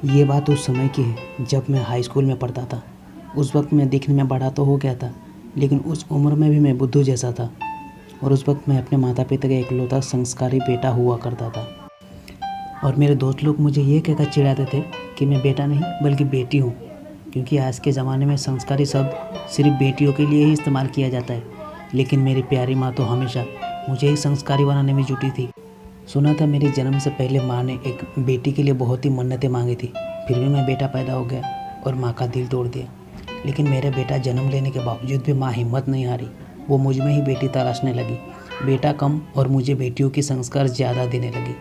ये बात उस समय की है जब मैं हाई स्कूल में पढ़ता था। उस वक्त मैं दिखने में बड़ा तो हो गया था, लेकिन उस उम्र में भी मैं बुद्धू जैसा था। और उस वक्त मैं अपने माता पिता का इकलौता संस्कारी बेटा हुआ करता था। और मेरे दोस्त लोग मुझे ये कहकर चिढ़ाते थे कि मैं बेटा नहीं बल्कि बेटी हूँ, क्योंकि आज के ज़माने में संस्कारी शब्द सिर्फ बेटियों के लिए ही इस्तेमाल किया जाता है। लेकिन मेरी प्यारी माँ तो हमेशा मुझे ही संस्कारी बनाने में जुटी थी। सुना था मेरे जन्म से पहले माँ ने एक बेटी के लिए बहुत ही मन्नतें मांगी थी, फिर भी मैं बेटा पैदा हो गया और माँ का दिल तोड़ दिया। लेकिन मेरे बेटा जन्म लेने के बावजूद भी माँ हिम्मत नहीं हारी। वो मुझ में ही बेटी तलाशने लगी। बेटा कम और मुझे बेटियों की संस्कार ज़्यादा देने लगी।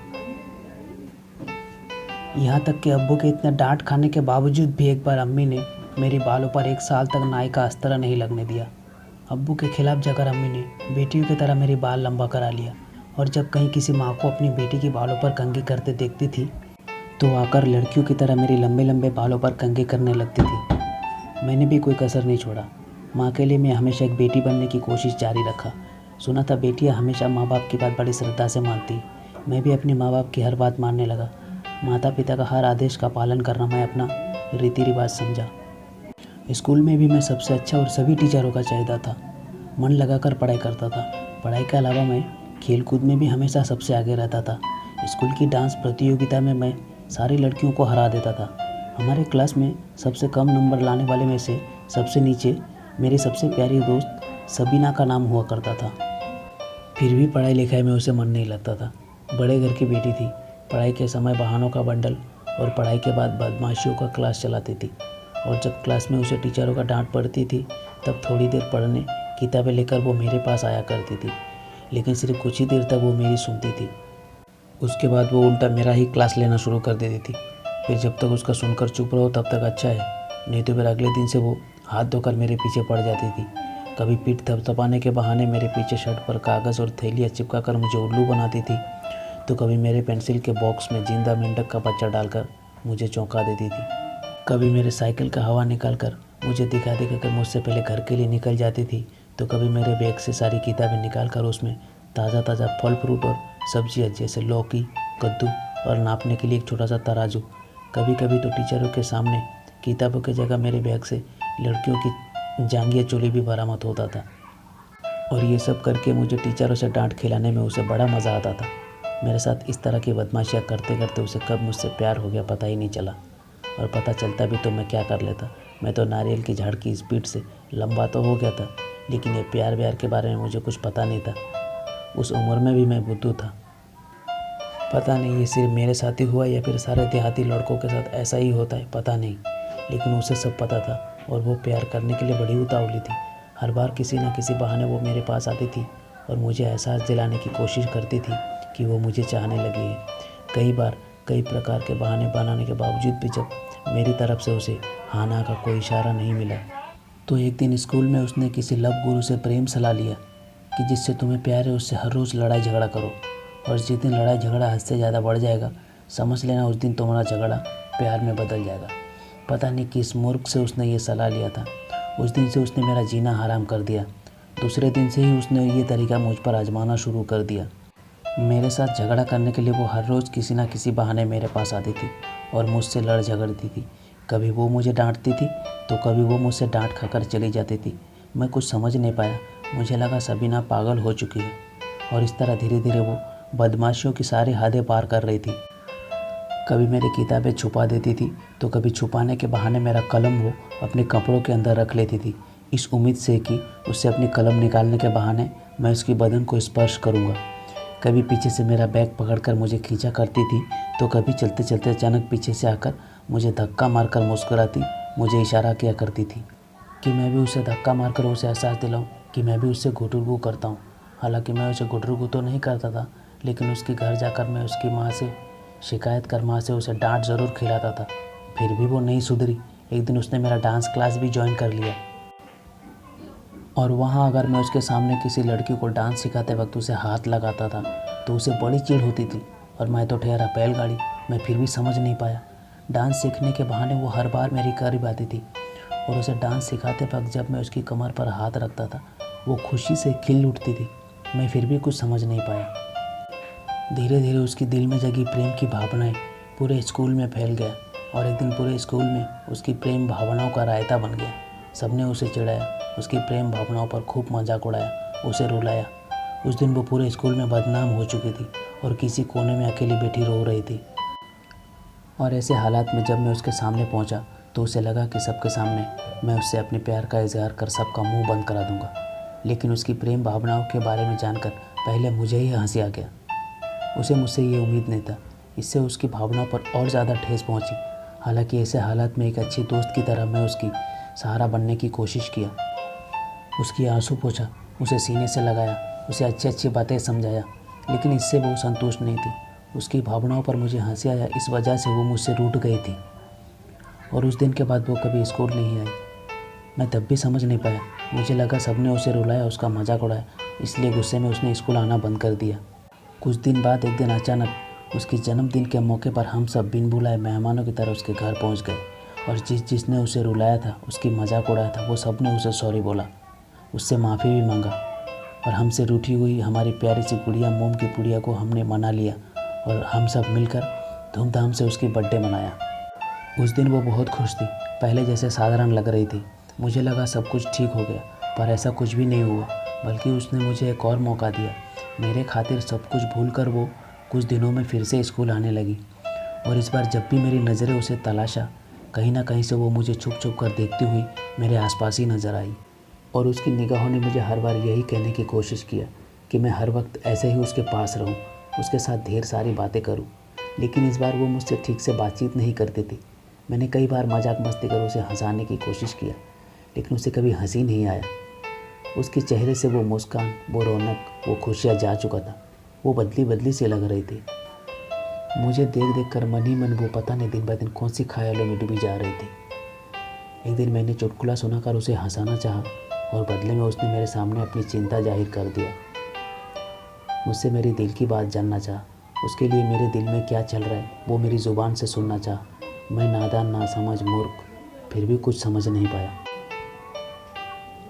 यहाँ तक कि अब्बू के इतना डांट खाने के बावजूद भी एक बार अम्मी ने मेरे बालों पर 1 साल तक नाई का अस्तर नहीं लगने दिया। अब्बू के खिलाफ जाकर अम्मी ने बेटियों की तरह मेरे बाल लंबा करा लिया। और जब कहीं किसी माँ को अपनी बेटी के बालों पर कंघी करते देखती थी तो आकर लड़कियों की तरह मेरे लंबे लंबे बालों पर कंघी करने लगती थी। मैंने भी कोई कसर नहीं छोड़ा। माँ के लिए मैं हमेशा एक बेटी बनने की कोशिश जारी रखा। सुना था बेटियाँ हमेशा माँ बाप की बात बड़ी श्रद्धा से मानती। मैं भी अपने माँ बाप की हर बात मानने लगा। माता पिता का हर आदेश का पालन करना मैं अपना रीति रिवाज समझा। स्कूल में भी मैं सबसे अच्छा और सभी टीचरों का चाहता था। मन लगाकर पढ़ाई करता था। पढ़ाई के अलावा मैं खेल कूद में भी हमेशा सबसे आगे रहता था। स्कूल की डांस प्रतियोगिता में मैं सारी लड़कियों को हरा देता था। हमारे क्लास में सबसे कम नंबर लाने वाले में से सबसे नीचे मेरी सबसे प्यारी दोस्त सबीना का नाम हुआ करता था। फिर भी पढ़ाई लिखाई में उसे मन नहीं लगता था। बड़े घर की बेटी थी। पढ़ाई के समय बहानों का बंडल और पढ़ाई के बाद बदमाशियों का क्लास चलाती थी। और जब क्लास में उसे टीचरों का डांट पड़ती थी तब थोड़ी देर पढ़ने किताबें लेकर वो मेरे पास आया करती थी। लेकिन सिर्फ कुछ ही देर तक वो मेरी सुनती थी। उसके बाद वो उल्टा मेरा ही क्लास लेना शुरू कर देती थी। फिर जब तक उसका सुनकर चुप रहो तब तक अच्छा है, नहीं तो फिर अगले दिन से वो हाथ धोकर मेरे पीछे पड़ जाती थी। कभी पीठ थपथपाने के बहाने मेरे पीछे शर्ट पर कागज़ और थैलियाँ चिपका कर मुझे उल्लू बनाती थी, तो कभी मेरे पेंसिल के बॉक्स में जिंदा मेंढक का बच्चा डालकर मुझे चौंका देती थी। कभी मेरे साइकिल का हवा निकाल कर मुझे दिखा कर मुझसे पहले घर के लिए निकल जाती थी। तो कभी मेरे बैग से सारी किताबें निकाल कर उसमें ताज़ा ताज़ा फल फ्रूट और सब्जियाँ जैसे लौकी, कद्दू और नापने के लिए एक छोटा सा तराजू। कभी कभी तो टीचरों के सामने किताबों की जगह मेरे बैग से लड़कियों की जांघिया चोली भी बरामद होता था। और ये सब करके मुझे टीचरों से डांट खिलाने में उसे बड़ा मज़ा आता था। मेरे साथ इस तरह की बदमाशियाँ करते करते उसे कब मुझसे प्यार हो गया पता ही नहीं चला। और पता चलता भी तो मैं क्या कर लेता। मैं तो नारियल की झाड़ की स्पीड से लंबा तो हो गया था, लेकिन ये प्यार व्यार के बारे में मुझे कुछ पता नहीं था। उस उम्र में भी मैं बुद्धू था। पता नहीं ये सिर्फ मेरे साथ ही हुआ या फिर सारे देहाती लड़कों के साथ ऐसा ही होता है, पता नहीं। लेकिन उसे सब पता था और वो प्यार करने के लिए बड़ी उतावली थी। हर बार किसी न किसी बहाने वो मेरे पास आती थी और मुझे एहसास दिलाने की कोशिश करती थी कि वो मुझे चाहने लगी है। कई बार कई प्रकार के बहाने बनाने के बावजूद भी जब मेरी तरफ से उसे हाँ ना का कोई इशारा नहीं मिला, तो एक दिन स्कूल में उसने किसी लव गुरु से प्रेम सलाह लिया कि जिससे तुम्हें प्यार है उससे हर रोज़ लड़ाई झगड़ा करो, और जिस दिन लड़ाई झगड़ा हद से ज़्यादा बढ़ जाएगा समझ लेना उस दिन तुम्हारा झगड़ा प्यार में बदल जाएगा। पता नहीं किस मूर्ख से उसने ये सलाह लिया था। उस दिन से उसने मेरा जीना हराम कर दिया। दूसरे दिन से ही उसने ये तरीका मुझ पर आजमाना शुरू कर दिया। मेरे साथ झगड़ा करने के लिए वो हर रोज़ किसी ना किसी बहाने मेरे पास आती थी और मुझसे लड़ झगड़ती थी। कभी वो मुझे डांटती थी तो कभी वो मुझसे डांट खाकर चली जाती थी। मैं कुछ समझ नहीं पाया। मुझे लगा सबीना पागल हो चुकी है। और इस तरह धीरे धीरे वो बदमाशियों की सारी हदें पार कर रही थी। कभी मेरी किताबें छुपा देती थी तो कभी छुपाने के बहाने मेरा कलम वो अपने कपड़ों के अंदर रख लेती थी, इस उम्मीद से कि उससे अपनी कलम निकालने के बहाने मैं उसकी बदन को स्पर्श करूँगा। कभी पीछे से मेरा बैग पकड़कर मुझे खींचा करती थी तो कभी चलते चलते अचानक पीछे से आकर मुझे धक्का मारकर मुस्कुराती मुझे इशारा किया करती थी कि मैं भी उसे धक्का मारकर उसे एहसास दिलाऊं कि मैं भी उससे गुटुरगू करता हूं। हालांकि मैं उसे गुटुरगू तो नहीं करता था, लेकिन उसके घर जाकर मैं उसकी माँ से शिकायत कर माँ से उसे डांट ज़रूर खिलाता था। फिर भी वो नहीं सुधरी। एक दिन उसने मेरा डांस क्लास भी ज्वाइन कर लिया और वहाँ अगर मैं उसके सामने किसी लड़की को डांस सिखाते वक्त उसे हाथ लगाता था तो उसे बड़ी चिढ़ होती थी और मैं तो ठहरा बैलगाड़ी। मैं फिर भी समझ नहीं पाया। डांस सीखने के बहाने वो हर बार मेरी करीब आती थी और उसे डांस सिखाते वक्त जब मैं उसकी कमर पर हाथ रखता था वो खुशी से खिल उठती थी। मैं फिर भी कुछ समझ नहीं पाया। धीरे धीरे उसकी दिल में जगी प्रेम की भावनाएं पूरे स्कूल में फैल गया। और एक दिन पूरे स्कूल में उसकी प्रेम भावनाओं का रायता बन गया। सबने उसे चिढ़ाया, उसकी प्रेम भावनाओं पर खूब मजाक उड़ाया, उसे रुलाया। उस दिन वो पूरे स्कूल में बदनाम हो चुकी थी और किसी कोने में अकेली बैठी रो रही थी। और ऐसे हालात में जब मैं उसके सामने पहुंचा तो उसे लगा कि सबके सामने मैं उससे अपने प्यार का इजहार कर सबका मुंह बंद करा दूंगा। लेकिन उसकी प्रेम भावनाओं के बारे में जानकर पहले मुझे ही हंसी आ गया। उसे मुझसे ये उम्मीद नहीं था। इससे उसकी भावनाओं पर और ज़्यादा ठेस पहुंची। हालांकि ऐसे हालात में एक अच्छी दोस्त की तरह मैं उसकी सहारा बनने की कोशिश किया। उसकी आंसू पोंछा, उसे सीने से लगाया, उसे अच्छी अच्छी बातें समझाया, लेकिन इससे वो संतुष्ट नहीं थी। उसकी भावनाओं पर मुझे हंसी आया, इस वजह से वो मुझसे रूठ गई थी और उस दिन के बाद वो कभी स्कूल नहीं आई। मैं तब भी समझ नहीं पाया। मुझे लगा सबने उसे रुलाया, उसका मजाक उड़ाया, इसलिए गुस्से में उसने स्कूल आना बंद कर दिया। कुछ दिन बाद एक दिन अचानक उसके जन्मदिन के मौके पर हम सब बिन बुलाए मेहमानों की तरह उसके घर पहुंच गए और जिसने उसे रुलाया था, उसकी मजाक उड़ाया था, वो सब ने उसे सॉरी बोला, उससे माफ़ी भी मांगा और हमसे रूठी हुई हमारी प्यारी सी गुड़िया मोम की पुड़िया को हमने मना लिया और हम सब मिलकर धूमधाम से उसकी बर्थडे मनाया। उस दिन वो बहुत खुश थी, पहले जैसे साधारण लग रही थी। मुझे लगा सब कुछ ठीक हो गया, पर ऐसा कुछ भी नहीं हुआ, बल्कि उसने मुझे एक और मौका दिया। मेरे खातिर सब कुछ भूलकर वो कुछ दिनों में फिर से स्कूल आने लगी और इस बार जब भी मेरी नज़रें उसे तलाशा, कहीं ना कहीं से वो मुझे छुप छुप कर देखती हुई मेरे आसपास ही नज़र आई और उसकी निगाहों ने मुझे हर बार यही कहने की कोशिश किया कि मैं हर वक्त ऐसे ही उसके पास रहूं, उसके साथ ढेर सारी बातें करूं। लेकिन इस बार वो मुझसे ठीक से बातचीत नहीं करती थी। मैंने कई बार मजाक मस्ती कर उसे हंसाने की कोशिश किया, लेकिन उसे कभी हंसी नहीं आया। उसके चेहरे से वो मुस्कान, वो रौनक, वो खुशियाँ जा चुका था। वो बदली बदली सी लग रही थी। मुझे देख देख कर मन ही मन वो पता नहीं दिन ब दिन कौन सी ख्यालों में डूबी जा रही थी। एक दिन मैंने चुटकुला सुनाकर उसे हंसाना चाहा और बदले में उसने मेरे सामने अपनी चिंता जाहिर कर दिया। मुझसे मेरी दिल की बात जानना चाहा। उसके लिए मेरे दिल में क्या चल रहा है वो मेरी ज़ुबान से सुनना चाहा। मैं नादान, नासमझ, मूर्ख, फिर भी कुछ समझ नहीं पाया।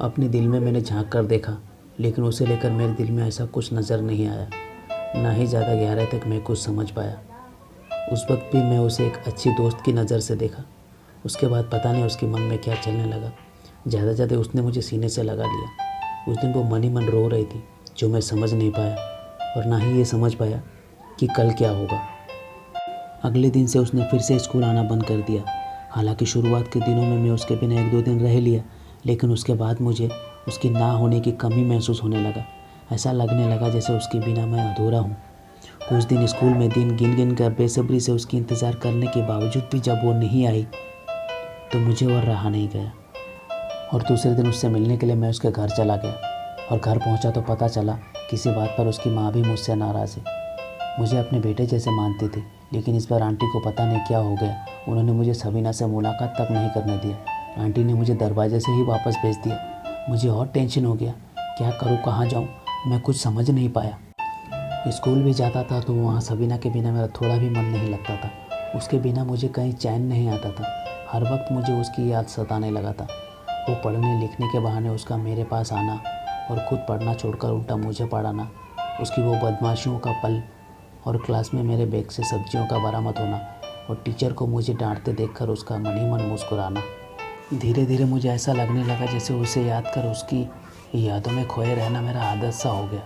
अपने दिल में मैंने झांक कर देखा, लेकिन उसे लेकर मेरे दिल में ऐसा कुछ नज़र नहीं आया, ना ही ज़्यादा गहराई तक मैं कुछ समझ पाया। उस वक्त भी मैं उसे एक अच्छी दोस्त की नज़र से देखा। उसके बाद पता नहीं उसके मन में क्या चलने लगा। ज़्यादा उसने मुझे सीने से लगा लिया। उस दिन वो मन ही मन रो रही थी, जो मैं समझ नहीं पाया और ना ही ये समझ पाया कि कल क्या होगा। अगले दिन से उसने फिर से स्कूल आना बंद कर दिया। हालांकि शुरुआत के दिनों में मैं उसके बिना 1-2 दिन रह लिया, लेकिन उसके बाद मुझे उसकी ना होने की कमी महसूस होने लगा। ऐसा लगने लगा जैसे उसके बिना मैं अधूरा हूँ। कुछ दिन स्कूल में दिन गिन गिन कर बेसब्री से उसकी इंतज़ार करने के बावजूद भी जब वो नहीं आई तो मुझे और रहा नहीं गया और दूसरे दिन उससे मिलने के लिए मैं उसके घर चला गया और घर पहुंचा तो पता चला किसी बात पर उसकी माँ भी मुझसे नाराज़ है। मुझे अपने बेटे जैसे मानती थी, लेकिन इस बार आंटी को पता नहीं क्या हो गया। उन्होंने मुझे सबीना से मुलाकात तक नहीं करने दिया। आंटी ने मुझे दरवाजे से ही वापस भेज दिया। मुझे और टेंशन हो गया, क्या करूँ, कहाँ जाऊँ, मैं कुछ समझ नहीं पाया। स्कूल भी जाता था तो वहाँ सबीना के बिना मेरा थोड़ा भी मन नहीं लगता था। उसके बिना मुझे कहीं चैन नहीं आता था। हर वक्त मुझे उसकी याद सताने लगा था। वो पढ़ने लिखने के बहाने उसका मेरे पास आना और खुद पढ़ना छोड़कर उल्टा मुझे पढ़ाना, उसकी वो बदमाशियों का पल और क्लास में मेरे बैग से सब्जियों का बरामद होना और टीचर को मुझे डांटते देखकर उसका मन ही मन मुस्कुराना। धीरे धीरे मुझे ऐसा लगने लगा जैसे उसे याद कर उसकी यादों में खोए रहना मेरा आदत सा हो गया।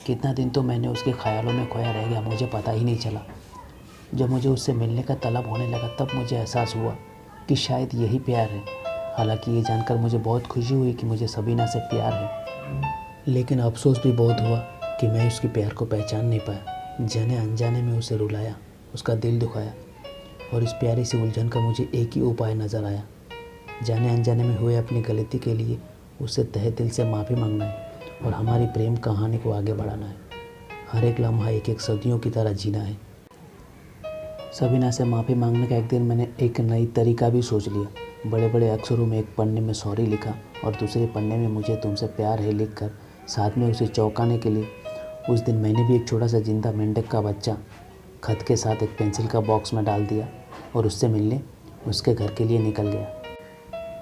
कितना दिन तो मैंने उसके ख्यालों में खोया रह गया, मुझे पता ही नहीं चला। जब मुझे उससे मिलने का तलब होने लगा तब मुझे एहसास हुआ कि शायद यही प्यार है। हालांकि ये जानकर मुझे बहुत खुशी हुई कि मुझे सबीना से प्यार है, लेकिन अफसोस भी बहुत हुआ कि मैं उसके प्यार को पहचान नहीं पाया। जाने अनजाने में उसे रुलाया, उसका दिल दुखाया और इस प्यारी सी उलझन का मुझे एक ही उपाय नज़र आया। जाने अनजाने में हुए अपनी गलती के लिए उससे तहे दिल से माफ़ी मांगना है और हमारी प्रेम कहानी को आगे बढ़ाना है। हर एक लम्हा एक एक सदियों की तरह जीना है। सबीना से माफ़ी मांगने का एक दिन मैंने एक नई तरीका भी सोच लिया। बड़े बड़े अक्षरों में एक पन्ने में सॉरी लिखा और दूसरे पन्ने में मुझे तुमसे प्यार है लिखकर साथ में उसे चौंकाने के लिए उस दिन मैंने भी एक छोटा सा जिंदा मेंढक का बच्चा खत के साथ एक पेंसिल का बॉक्स में डाल दिया और उससे मिलने उसके घर के लिए निकल गया।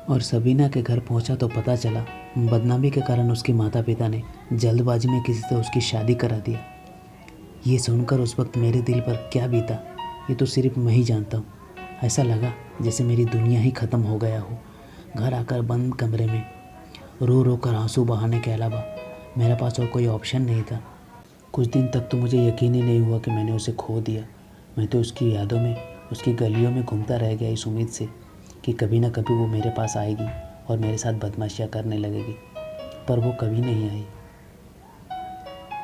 और सबीना के घर पहुंचा तो पता चला बदनामी के कारण उसके माता पिता ने जल्दबाजी में किसी से उसकी शादी करा दिया। ये सुनकर उस वक्त मेरे दिल पर क्या बीता ये तो सिर्फ मैं ही जानता हूँ। ऐसा लगा जैसे मेरी दुनिया ही ख़त्म हो गया हो। घर आकर बंद कमरे में रो रो कर आंसू बहाने के अलावा मेरे पास और कोई ऑप्शन नहीं था। कुछ दिन तक तो मुझे यकीन ही नहीं हुआ कि मैंने उसे खो दिया। मैं तो उसकी यादों में, उसकी गलियों में घूमता रह गया इस उम्मीद से कि कभी ना कभी वो मेरे पास आएगी और मेरे साथ बदमाशियाँ करने लगेगी, पर वो कभी नहीं आई।